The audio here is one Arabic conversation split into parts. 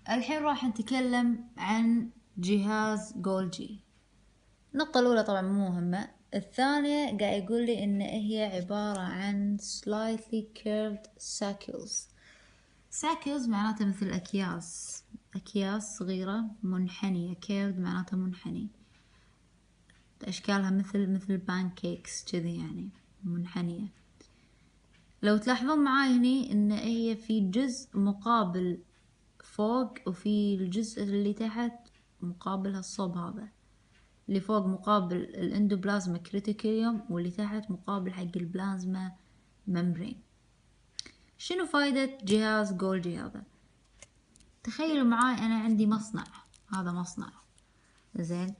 الحين راح نتكلم عن جهاز جولجي. النقطة الأولى طبعا مو مهمة، الثانية قاعد يقول لي إن هي عبارة عن slightly curved saccules. saccules معناته مثل أكياس صغيرة منحنية. curved معناته منحني، أشكالها مثل pancakes كذي، يعني منحنية. لو تلاحظون معاي هني إن هي في جزء مقابل فوق، وفي الجزء اللي تحت مقابل هالصوب هذا. اللي فوق مقابل الاندوبلازما كريتيكيوم، واللي تحت مقابل حق البلازما ممبرين. شنو فايدة جهاز جولجي هذا؟ تخيلوا معاي أنا عندي مصنع، هذا مصنع زين.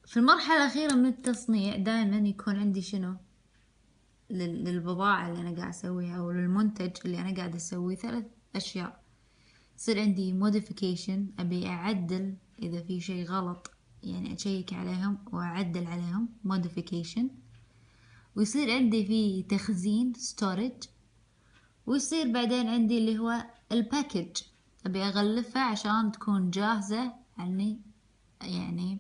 في المرحلة الأخيرة من التصنيع دائما يكون عندي شنو للبضاعة اللي أنا قاعد أسويها، أو للمنتج اللي أنا قاعد أسويه، 3 أشياء. يصير عندي modification، أبي أعدل إذا في شيء غلط، يعني أشيك عليهم وأعدل عليهم modification. ويصير عندي في تخزين storage. ويصير بعدين عندي اللي هو الباكج، أبي أغلفها عشان تكون جاهزة عني، يعني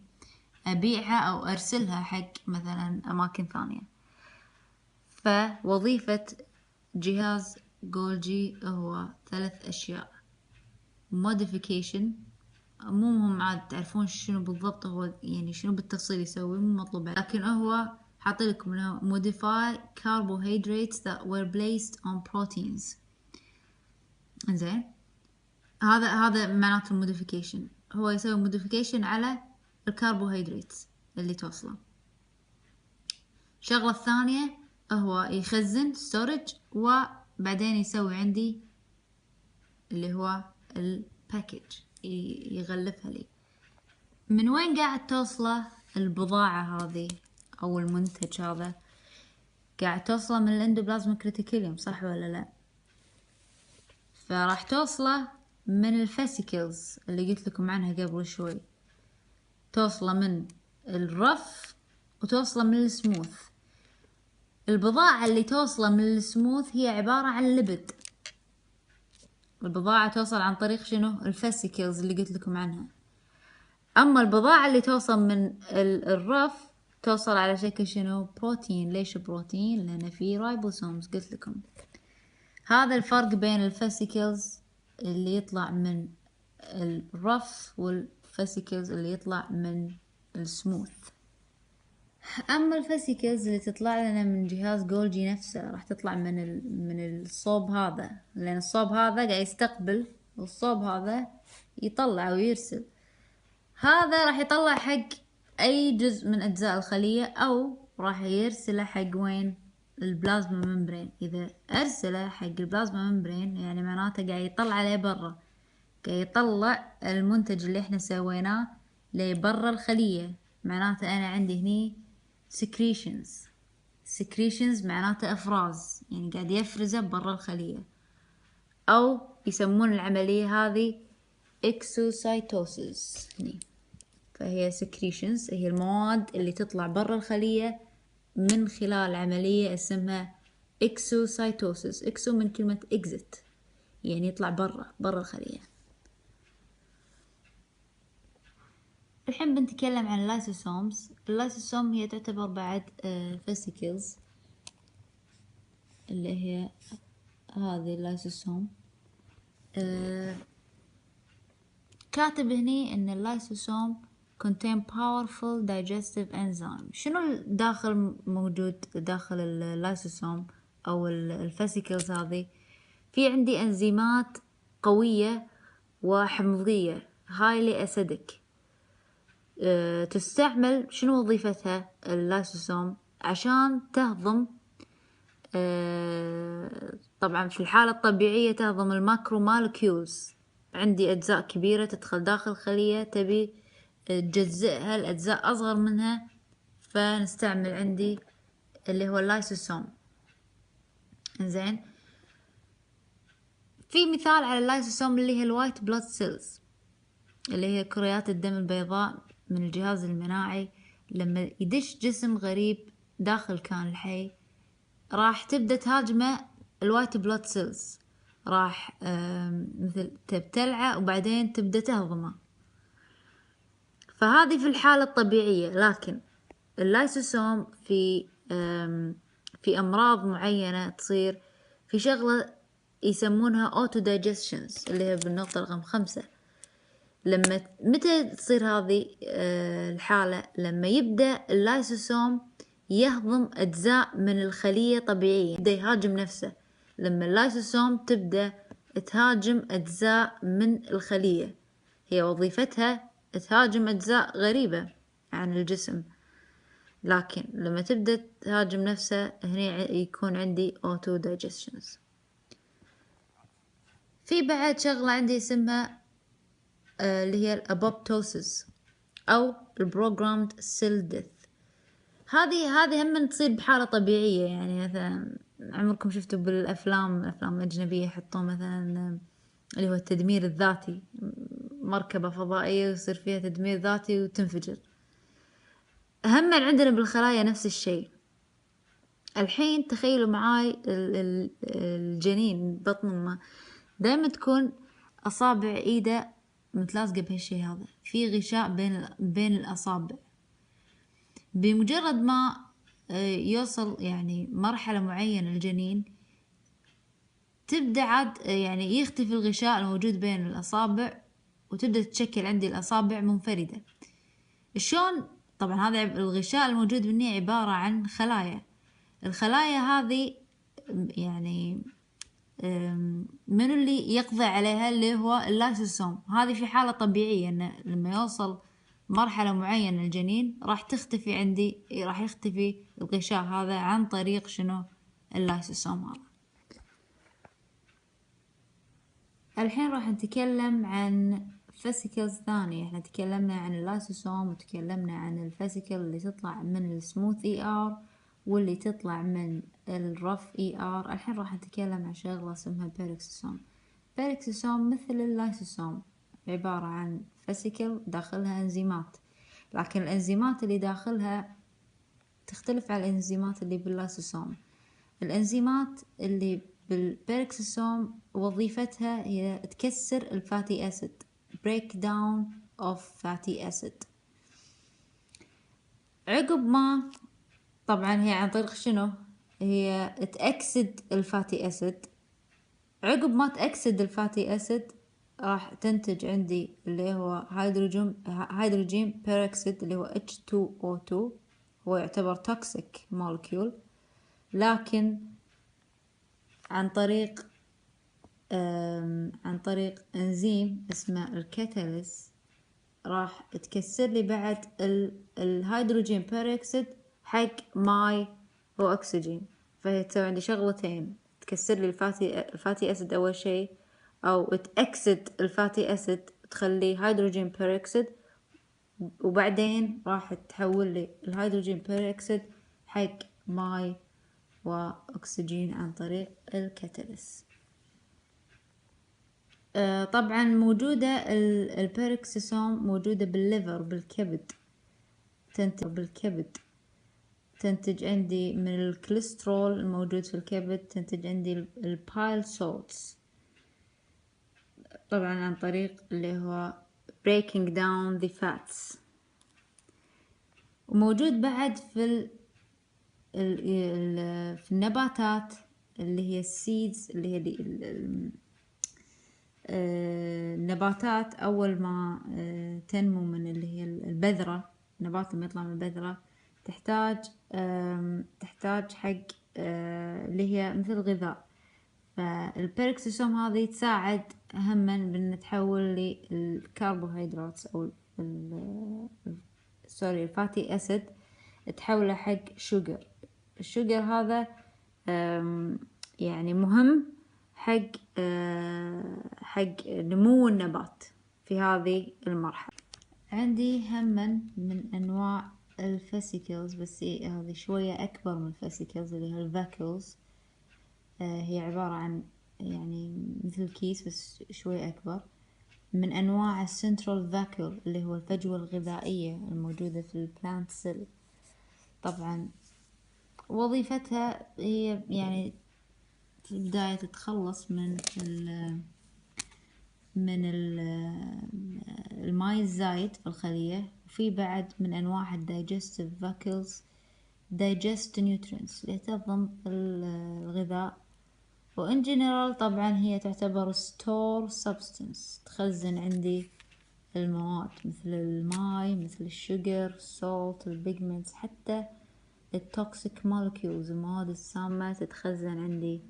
أبيعها أو أرسلها حق مثلا أماكن ثانية. فوظيفة جهاز جولجي هو 3 أشياء. modification، مو مهم عاد تعرفون شنو بالضبط هو، يعني شنو بالتفصيل يسوي، مو مطلوب، لكن هو حاطلكم انه modify carbohydrates that were placed on proteins. زين، هذا معناته الموديفيكيشن، هو يسوي موديفيكيشن على الكربوهيدرات اللي توصله. الشغلة الثانية هو يخزن storage، وبعدين يسوي عندي اللي هو الباكج، يغلفها لي. من وين قاعد توصله البضاعة هذه أو المنتج هذا؟ قاعد توصله من الاندوبلازما كريتيكيليوم، صح ولا لا؟ فراح توصله من الفاسيكلز اللي قلت لكم عنها قبل شوي، توصله من الرف وتوصله من السموث. البضاعة اللي توصله من السموث هي عبارة عن لبد. البضاعة توصل عن طريق شنو؟ الفاسيكلز اللي قلت لكم عنها. أما البضاعة اللي توصل من الرف توصل على شكل شنو؟ بروتين. ليش بروتين؟ لأن فيه رايبوسومز قلت لكم. هذا الفرق بين الفاسيكلز اللي يطلع من الرف والفاسيكلز اللي يطلع من السموث. أما الفاسيكلز اللي تطلع لنا من جهاز جولجي نفسه راح تطلع من الصوب هذا، لأن الصوب هذا قاعد يستقبل، والصوب هذا يطلع ويرسل. هذا راح يطلع حق أي جزء من أجزاء الخلية، أو راح يرسله حق وين؟ البلازما ممبرين. إذا أرسله حق البلازما ممبرين يعني معناته قاعد يطلع عليه برا، قاعد يطلع المنتج اللي احنا سويناه لبرا الخلية. معناته أنا عندي هني secretions معناته إفراز، يعني قاعد يفرزه برا الخلية، أو يسمون العملية هذه exocytosis هني. فهي secretions، هي المواد اللي تطلع برا الخلية من خلال عملية اسمها exocytosis. exo من كلمة exit، يعني يطلع برا الخلية. الحين بنتكلم عن اللايسوسومز. اللايسوسوم هي تعتبر بعد فاسيكلز، اللي هي هذه اللايسوسوم. كاتب هني ان اللايسوسوم contain powerful digestive enzyme. شنو داخل موجود داخل اللايسوسوم او الفاسيكلز هذه؟ في عندي انزيمات قوية وحمضية highly acidic. تستعمل، شنو وظيفتها اللايسوسوم؟ عشان تهضم، طبعا في الحالة الطبيعية تهضم الماكرو مالكيولز. عندي أجزاء كبيرة تدخل داخل الخلية، تبي تجزئها لأجزاء أصغر منها، فنستعمل عندي اللي هو اللايسوسوم. زين، في مثال على اللايسوسوم اللي هي الوايت بلود سيلز، اللي هي كريات الدم البيضاء من الجهاز المناعي. لما يدش جسم غريب داخل كائن الحي راح تبدأ تهاجمه الوايت بلود سيلز، راح مثل تبتلعه وبعدين تبدأ تهضمه. فهذه في الحالة الطبيعية. لكن اللايسوسوم في أمراض معينة تصير في شغلة يسمونها auto digestions اللي هي بالنقطة رقم 5. متى تصير هذه الحالة؟ لما يبدأ اللايسوسوم يهضم أجزاء من الخلية طبيعية، يبدأ يهاجم نفسه. لما اللايسوسوم تبدأ تهاجم أجزاء من الخلية، هي وظيفتها تهاجم أجزاء غريبة عن الجسم، لكن لما تبدأ تهاجم نفسها هنا يكون عندي auto digestions. في بعد شغلة عندي اسمها اللي هي الابوبتوسيس او البروجرامد سيل ديث. هذه هم تصير بحالة طبيعية. يعني مثلا عمركم شفتوا الافلام الاجنبية يحطون مثلا اللي هو التدمير الذاتي، مركبة فضائية ويصير فيها تدمير ذاتي وتنفجر. هم عندنا بالخلايا نفس الشيء. الحين تخيلوا معاي الجنين بطن امه دائما تكون اصابع ايده متلازقة بهالشي هذا، في غشاء بين الأصابع. بمجرد ما يوصل يعني مرحلة معينة الجنين تبدأ عاد يعني يختفي الغشاء الموجود بين الأصابع وتبدأ تتشكل عندي الأصابع منفردة. شلون؟ طبعا هذا الغشاء الموجود مني عبارة عن خلايا. الخلايا هذه يعني منو اللي يقضي عليها؟ اللي هو اللايسوسوم. هذه في حالة طبيعية إنه لما يوصل مرحلة معينة الجنين راح تختفي عندي، راح يختفي الغشاء هذا عن طريق شنو؟ اللايسوسوم هذا. الحين راح نتكلم عن فاسيكلز ثانية. احنا تكلمنا عن اللايسوسوم وتكلمنا عن الفاسيكل اللي تطلع من السموث اي ار واللي تطلع من الرف اي ار. الحين راح نتكلم عن شغلة اسمها بيركسوسوم. بيركسوسوم مثل اللايسوسوم عبارة عن فاسيكل داخلها انزيمات، لكن الانزيمات اللي داخلها تختلف عن الانزيمات اللي باللايسوسوم. الانزيمات اللي بالبيركسوسوم وظيفتها هي تكسر الفاتي اسيد، break down of fatty acid. عقب ما طبعا هي عن طريق شنو؟ هي تأكسد الفاتي اسيد. عقب ما تأكسد الفاتي اسيد راح تنتج عندي اللي هو هيدروجين بيروكسيد اللي هو H2O2. هو يعتبر توكسيك مولكيول، لكن عن طريق انزيم اسمه الكاتاليز راح تكسر لي بعد الهيدروجين بيروكسيد حق ماي واكسجين. فهي تسوي عندي شغلتين، تكسر لي الفاتي اسيد اول شيء، او تأكسد الفاتي اسيد تخليه هيدروجين بيروكسيد، وبعدين راح تحول لي الهيدروجين بيروكسيد حق ماي واكسجين عن طريق الكاتاليز. طبعا موجودة البيركسوسوم موجودة بالليفر، بالكبد. تنتج عندي من الكوليسترول الموجود في الكبد، تنتج عندي البايل سولتس طبعا عن طريق اللي هو breaking down the fats. وموجود بعد في في النباتات اللي هي السيدز، اللي هي النباتات أول ما تنمو من اللي هي البذرة. النبات لما يطلع من البذرة تحتاج حق اللي هي مثل غذاء. فالبيركسوسوم هذه تساعد هما بأن تحول للكربوهيدرات أو الفاتي أسيد، تحوله حق شوجر. الشوجر هذا يعني مهم حق نمو النبات في هذه المرحلة. عندي هما من أنواع الفاسيكلز، بس هذه شوية أكبر من الفاسيكلز اللي هي الفاكلز. هي عبارة عن يعني مثل كيس بس شوية أكبر. من أنواع السنترال فاكيول اللي هو الفجوة الغذائية الموجودة في البلانت سيل. طبعا وظيفتها هي يعني في البداية تتخلص من الماء الزايد في الخلية، وفي بعد من أنواع الدايجستيف فاكلز digest nutrients اللي تهضم الغذاء. وإن جنرال طبعا هي تعتبر store substance، تخزن عندي المواد مثل الماي، مثل الشجر، salt، البيجمنتس، حتى التوكسيك مولكيولز، المواد السامة تتخزن عندي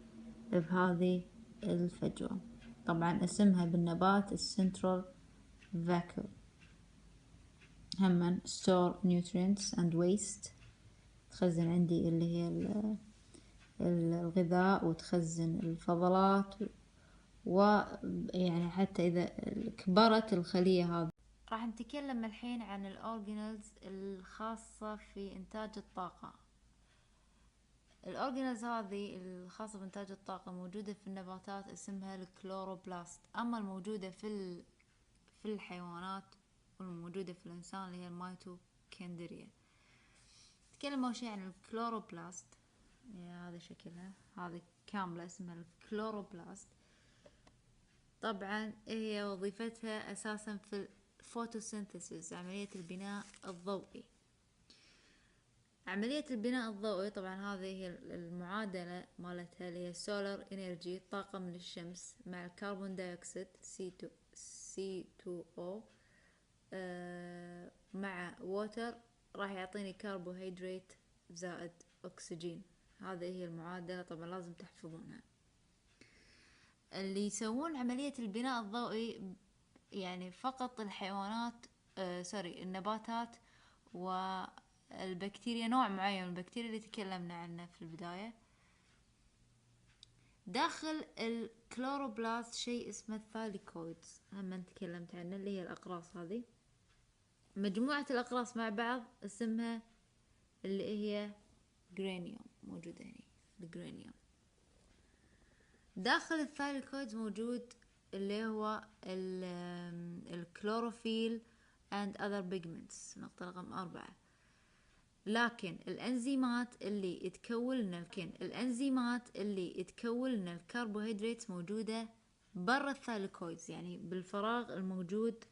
بهذه الفجوة. طبعا اسمها بالنبات السنترال vacuole. هم store nutrients and waste، تخزن عندي اللي هي الغذاء، وتخزن الفضلات، ويعني حتى إذا كبرت الخلية هذه. راح نتكلم الحين عن الأورجانيلز الخاصة في إنتاج الطاقة. الأورجانيلز هذه الخاصة بإنتاج الطاقة موجودة في النباتات اسمها الكلوروبلاست. أما الموجودة في الحيوانات والموجودة في الإنسان اللي هي الميتوكوندريا. نتكلم أول شيء عن الكلوروبلاست. هذا شكلها، هذه كاملة اسمها الكلوروبلاست. طبعا هي وظيفتها أساسا في الفوتوسينثيسيس، عملية البناء الضوئي. عملية البناء الضوئي طبعا هذه هي المعادلة مالتها اللي هي سولار انرجي، طاقة من الشمس، مع الكربون دايوكسيد C2O مع ووتر، راح يعطيني كربوهيدرات زائد أكسجين. هذه هي المعادلة، طبعا لازم تحفظونها. اللي يسوون عملية البناء الضوئي يعني فقط الحيوانات، النباتات والبكتيريا، نوع معين من البكتيريا اللي تكلمنا عنه في البداية. داخل الكلوروبلاست شيء اسمه الثاليكويدز، هم تكلمت عنه، اللي هي الأقراص. هذه مجموعة الأقراص مع بعض اسمها اللي هي جرانيوم، موجودة هنا الجرانيوم. داخل الثاليكويدز موجود اللي هو الكلوروفيل and other pigments، نقطة رقم 4. لكن الأنزيمات اللي تكون لنا الكربوهيدرات موجودة برا الثاليكويدز، يعني بالفراغ الموجود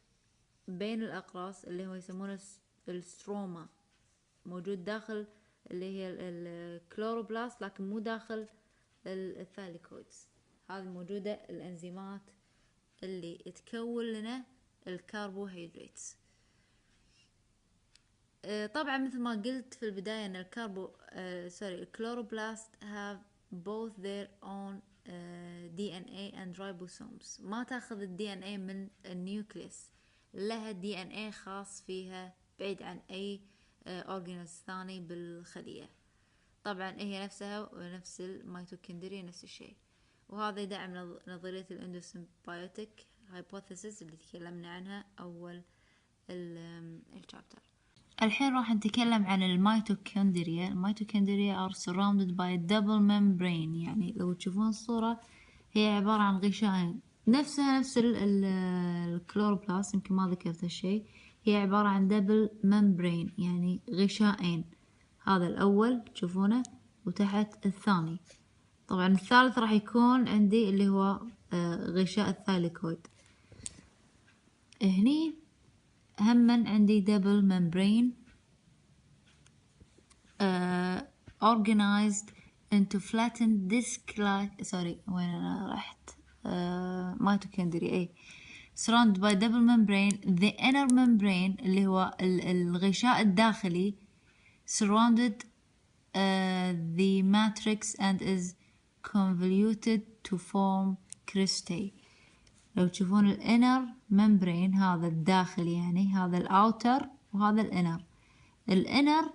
بين الأقراص اللي هو يسمونه الستروما، موجود داخل اللي هي الكلوروبلاست، لكن مو داخل الثاليكويدز. هذه موجودة الأنزيمات اللي تكون لنا الكربوهيدرات. طبعا مثل ما قلت في البداية ان الكلوروبلاست have both their own DNA and ribosomes. ما تاخذ DNA من النيوكليس، لها DNA خاص فيها بعيد عن اي اورجانيز ثاني بالخلية. طبعا هي نفسها ونفس الميتوكوندريا نفس الشيء. وهذا يدعم نظرية الاندوسيمبايوتيك هايبوثيسيس اللي تكلمنا عنها أول الشابتر. الحين راح نتكلم عن الميتوكوندريا. الميتوكوندريا are surrounded by a double membrane، يعني لو تشوفون الصورة هي عبارة عن غشائين، نفس الكلوروبلاست، يمكن ما ذكرت الشيء. هي عبارة عن double membrane، يعني غشائين، هذا الأول تشوفونه وتحت الثاني. طبعا الثالث راح يكون عندي اللي هو غشاء الثاليكويد. هني هم عندي double membrane organized into flattened disc-like وين أنا رحت mitochondria surrounded by double membrane. The inner membrane اللي هو الغشاء الداخلي surrounded the matrix and is convoluted to form cristae. لو تشوفون الانر ممبرين هذا الداخلي، يعني هذا الاوتر وهذا الانر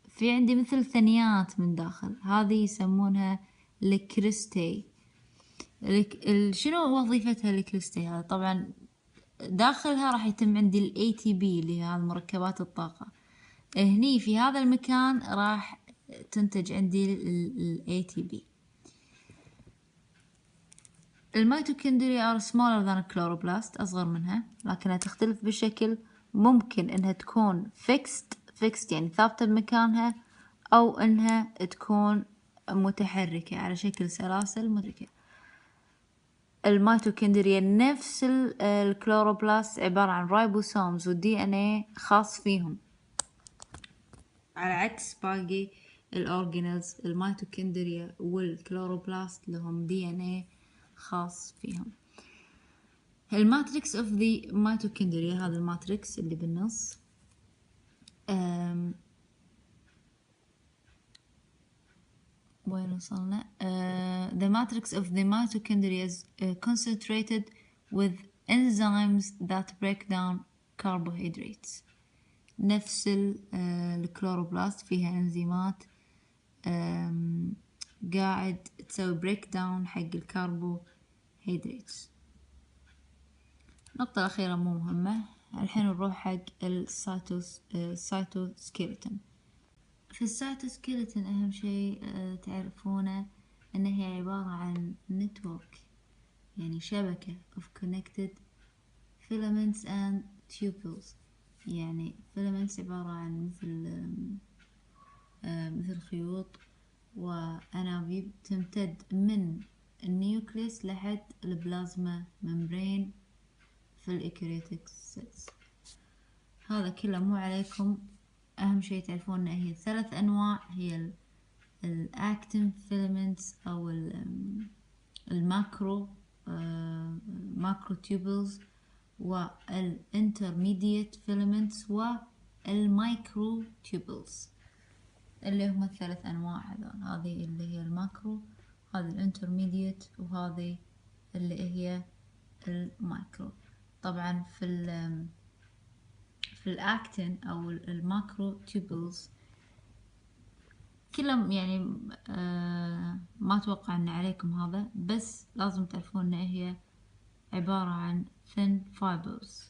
في عندي مثل ثنيات من داخل، هذه يسمونها الكريستي. شنو وظيفتها الكريستي هذا؟ طبعا داخلها راح يتم عندي الاي تي بي اللي هي مركبات الطاقة. هني في هذا المكان راح تنتج عندي الاي تي بي. الميتوكوندريا are smaller than الكلوروبلاست، أصغر منها، لكنها تختلف بالشكل. ممكن إنها تكون fixed يعني ثابتة بمكانها، أو إنها تكون متحركة على شكل سلاسل متحركة. الميتوكوندريا نفس الكلوروبلاست عبارة عن رايبوسومز والدي ان اي خاص فيهم، على عكس باقي الأورجانيلز الميتوكوندريا والكلوروبلاست لهم دي ان اي خاص فيهم. الماتريكس اوف ذا ميتوكوندريا، هذا الماتريكس اللي بالنص، وين وصلنا؟ The matrix of the mitochondria is concentrated with enzymes that break down carbohydrates. نفس الكلوروبلاست فيها انزيمات قاعد تسوي بريك داون حق الكربوهيدرات. النقطة الأخيرة مو مهمة، الحين نروح حق السيتوسكيلتون. في السيتوسكيلتون أهم شيء تعرفونه إن هي عبارة عن network، يعني شبكة of connected filaments and tubules. يعني filaments عبارة عن مثل خيوط وأنابيب تمتد من النيوكليس لحد البلازما ممبرين في الإيكريتيك سيلز. هذا كله مو عليكم، أهم شيء تعرفون إن هي 3 أنواع، هي الأكتين فيلمنتس أو الماكرو ماكرو تيوبلز، والانترميديت فيلمنتس، والمايكرو تيوبلز، اللي هم ال3 أنواع هذول. هذه اللي هي الماكرو، هذه الانترميديت، وهذه اللي هي المايكرو. طبعا في الأكتين أو الماكرو تيوبلز كلهم يعني ما أتوقع أن عليكم هذا، بس لازم تعرفون أن هي عبارة عن thin fibers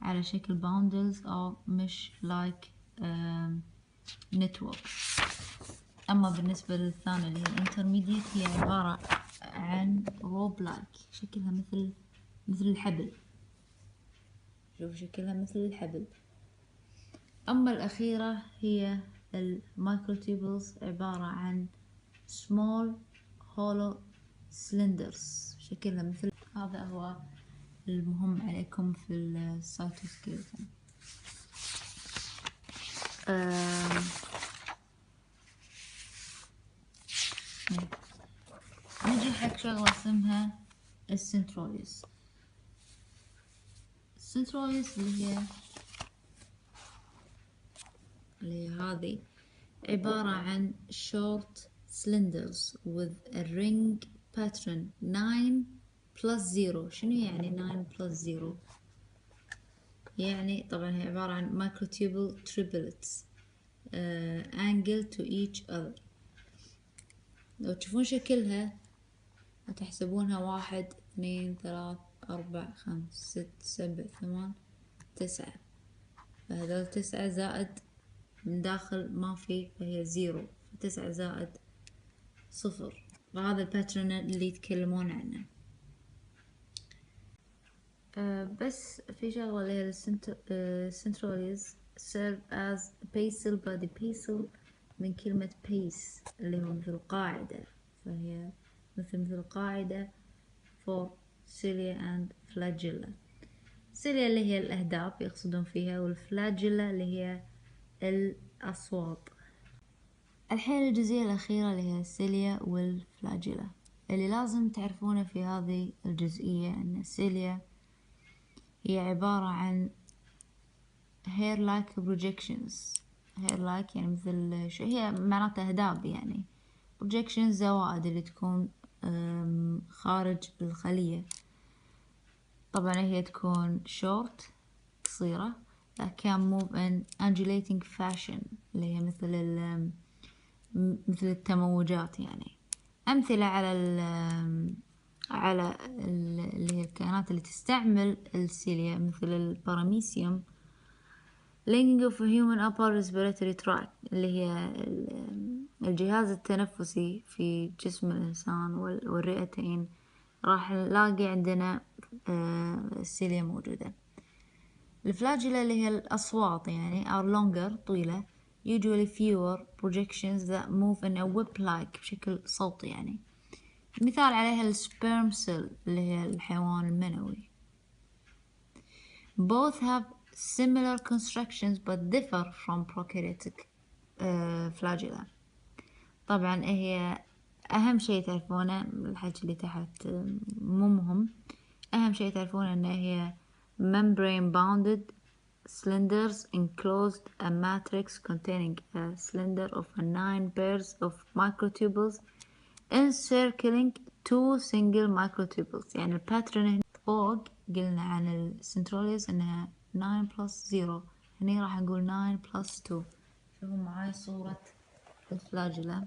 على شكل bundles أو مش like network. أما بالنسبة للثانية اللي هي الانترميديت، هي عبارة عن rope like، شكلها مثل الحبل، شوف شكلها مثل الحبل. أما الأخيرة هي المايكروتيوبلز، عبارة عن small hollow cylinders، شكلها مثل. هذا هو المهم عليكم في السيتوسكيلتون. نجي حق شغلة اسمها السنترويدز. السنترويدز اللي هي هذه عبارة عن short cylinders with a ring pattern 9+0. شنو يعني 9+0؟ يعني طبعا هي عبارة عن microtubule triplets angle to each other. لو تشوفون شكلها هتحسبونها 1 2 3 4 5 6 7 8 9، فهذول 9 زائد من داخل ما في، فهي 0، 9 زائد 0. فهذا الباترن اللي يتكلمون عنه. بس في شغلة اللي هي السنتروليز serve as basal body. basal من كلمة base اللي هو مثل قاعدة، فهي مثل قاعدة for cilia and flagella. cilia اللي هي الأهداب يقصدون فيها، والفلاجيلا اللي هي الأصوات. الحين الجزئية الأخيرة اللي هي السيليا والفلاجيلا. اللي لازم تعرفونه في هذه الجزئية أن السيليا هي عبارة عن hair like projections. hair like يعني مثل هي معناتها أهداب، يعني projections زوائد اللي تكون خارج الخلية. طبعا هي تكون short قصيرة، لكن move in undulating fashion اللي هي مثل التموجات. يعني أمثلة على اللي هي الكائنات اللي تستعمل السيليا مثل الباراميسيوم linking of human upper respiratory tract اللي هي الجهاز التنفسي في جسم الإنسان والرئتين. راح نلاقي عندنا السيليا موجودة. الفلاجيلا اللي هي الأصوات يعني are longer طويلة usually fewer projections that move in a whip-like بشكل صوتي يعني. مثال عليها السبيرم سيل اللي هي الحيوان المنوي. Both have similar constructions but differ from prokaryotic flagella. طبعا هي أهم شيء تعرفونه الحكي اللي تحت مو مهم. أهم شيء تعرفونه إن هي membrane bounded cylinders enclosed a matrix containing a cylinder of 9 pairs of microtubules encircling 2 single microtubules. يعني الباترن هنا فوق قلنا عن السنتروليز إنها 9 plus 0، هني راح نقول 9 plus 2. شوفوا معاي صورة الفلاجيلا،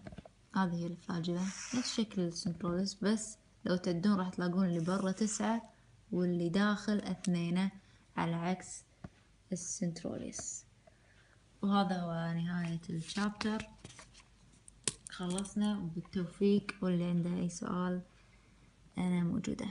هذه هي الفلاجيلا نفس شكل السنتروليز، بس لو تعدون راح تلاقون اللي برا 9 واللي داخل 2 على عكس السنتروليس. وهذا هو نهاية الشابتر، خلصنا وبالتوفيق، واللي عنده أي سؤال أنا موجودة.